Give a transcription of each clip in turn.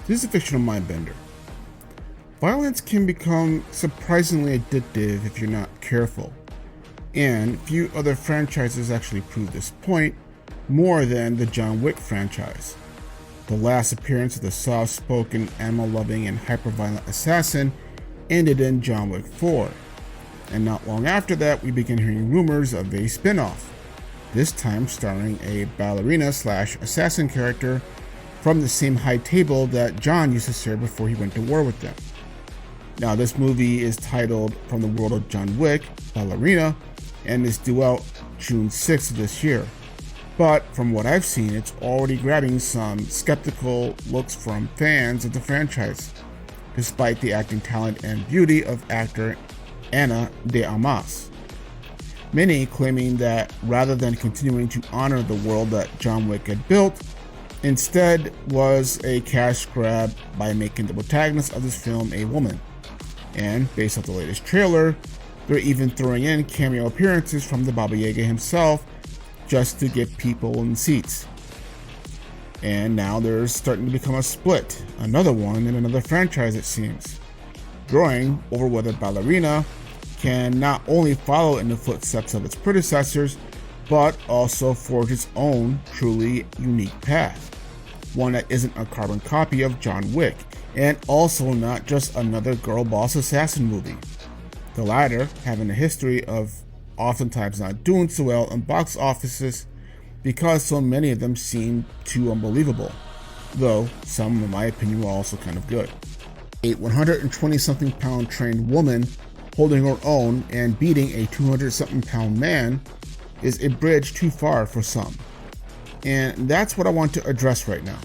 This is a fictional mindbender. Violence can become surprisingly addictive if you're not careful, and few other franchises actually prove this point more than the John Wick franchise. The last appearance of the soft-spoken, animal-loving, and hyper-violent assassin ended in John Wick 4, and not long after that we began hearing rumors of a spin-off, this time starring a ballerina/assassin character from the same high table that John used to serve before he went to war with them. Now, this movie is titled From the World of John Wick, Ballerina, and is due out June 6th of this year. But from what I've seen, it's already grabbing some skeptical looks from fans of the franchise, despite the acting talent and beauty of actor Ana de Armas. Many claiming that rather than continuing to honor the world that John Wick had built, instead was a cash grab by making the protagonist of this film a woman. And based off the latest trailer, they're even throwing in cameo appearances from the Baba Yaga himself just to get people in seats. And now there's starting to become a split, another one in another franchise it seems, growing over whether Ballerina can not only follow in the footsteps of its predecessors, but also forge its own truly unique path, one that isn't a carbon copy of John Wick, and also not just another girl boss assassin movie, the latter having a history of oftentimes not doing so well in box offices because so many of them seem too unbelievable, though some in my opinion were also kind of good. A 120-something pound trained woman holding her own and beating a 200-something pound man is a bridge too far for some, and that's what I want to address right now.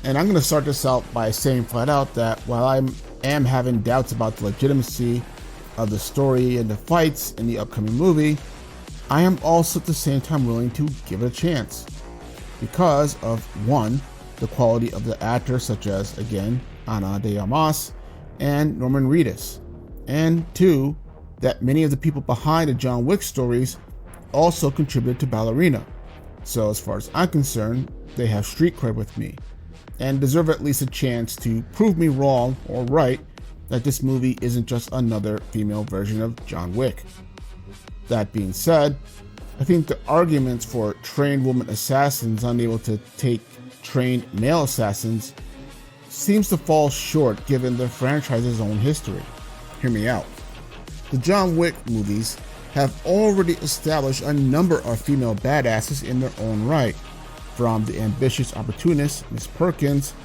And I'm going to start this out by saying flat out that while I am having doubts about the legitimacy of the story and the fights in the upcoming movie, I am also at the same time willing to give it a chance because of, one, the quality of the actors such as, again, Ana de Armas and Norman Reedus, and two, that many of the people behind the John Wick stories also contributed to Ballerina. So as far as I'm concerned, they have street cred with me and deserve at least a chance to prove me wrong or right that this movie isn't just another female version of John Wick. That being said, I think the arguments for trained woman assassins unable to take trained male assassins seems to fall short given the franchise's own history. Hear me out. The John Wick movies have already established a number of female badasses in their own right, from the ambitious opportunist Miss Perkins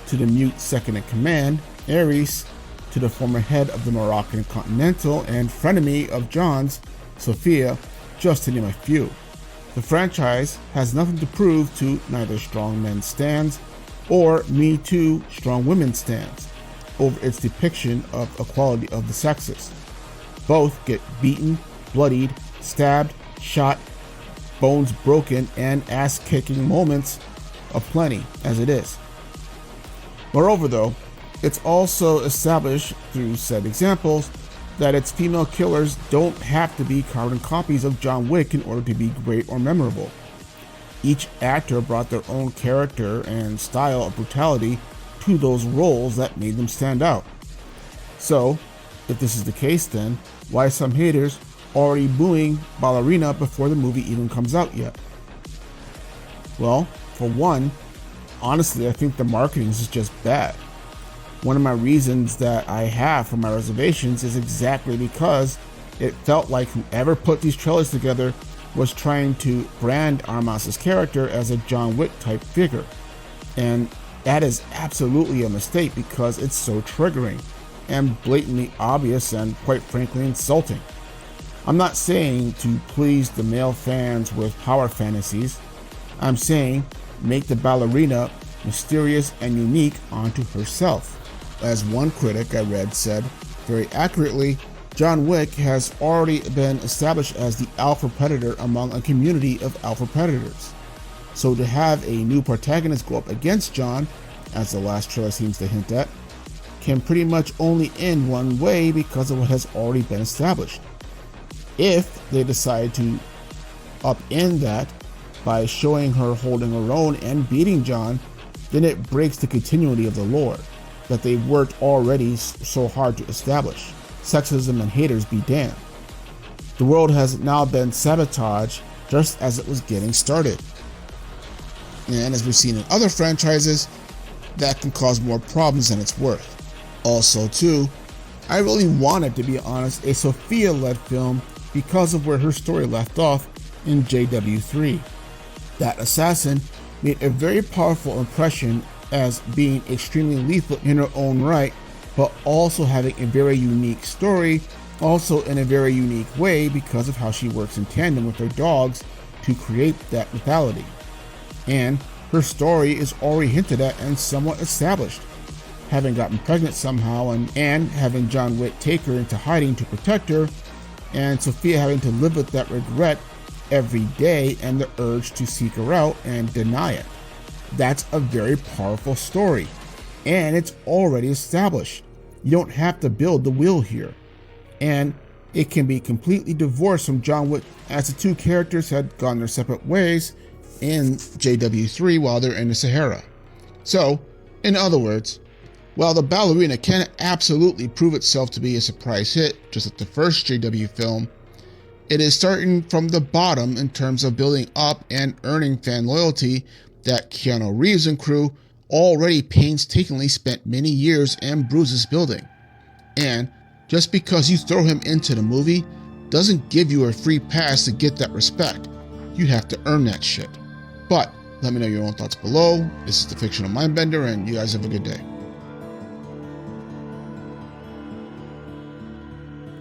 to the mute second-in-command Ares to the former head of the Moroccan Continental and frenemy of John's, Sophia, just to name a few. The franchise has nothing to prove to neither strong men stands or Me Too strong women stands over its depiction of equality of the sexes. Both get beaten, bloodied, stabbed, shot, bones broken, and ass-kicking moments aplenty as it is. Moreover though, it's also established through said examples that its female killers don't have to be carbon copies of John Wick in order to be great or memorable. Each actor brought their own character and style of brutality to those roles that made them stand out. So, if this is the case, then why some haters already booing Ballerina before the movie even comes out yet? Well, for one, honestly, I think the marketing is just bad. One of my reasons that I have for my reservations is exactly because it felt like whoever put these trailers together was trying to brand Armas's character as a John Wick type figure. And that is absolutely a mistake because it's so triggering and blatantly obvious and quite frankly insulting. I'm not saying to please the male fans with power fantasies. I'm saying make the Ballerina mysterious and unique unto herself. As one critic I read said very accurately, John Wick has already been established as the alpha predator among a community of alpha predators. So to have a new protagonist go up against John, as the last trailer seems to hint at, can pretty much only end one way because of what has already been established. If they decide to upend that by showing her holding her own and beating John, then it breaks the continuity of the lore that they worked already so hard to establish. Sexism and haters be damned. The world has now been sabotaged just as it was getting started. And as we've seen in other franchises, that can cause more problems than it's worth. Also too, I really wanted, to be honest, a Sophia-led film because of where her story left off in JW3. That assassin made a very powerful impression as being extremely lethal in her own right, but also having a very unique story, also in a very unique way because of how she works in tandem with her dogs to create that lethality. And her story is already hinted at and somewhat established, having gotten pregnant somehow and having John Wick take her into hiding to protect her, and Sophia having to live with that regret every day and the urge to seek her out and deny it. That's a very powerful story, and it's already established. You don't have to build the wheel here, and it can be completely divorced from John Wick, as the two characters had gone their separate ways in JW3 while they're in the Sahara. So, in other words, while the Ballerina can absolutely prove itself to be a surprise hit, just like the first JW film, it is starting from the bottom in terms of building up and earning fan loyalty that Keanu Reeves and crew already painstakingly spent many years and bruises building. And just because you throw him into the movie doesn't give you a free pass to get that respect. You have to earn that shit. But let me know your own thoughts below. This is the Fictional Mindbender, and you guys have a good day.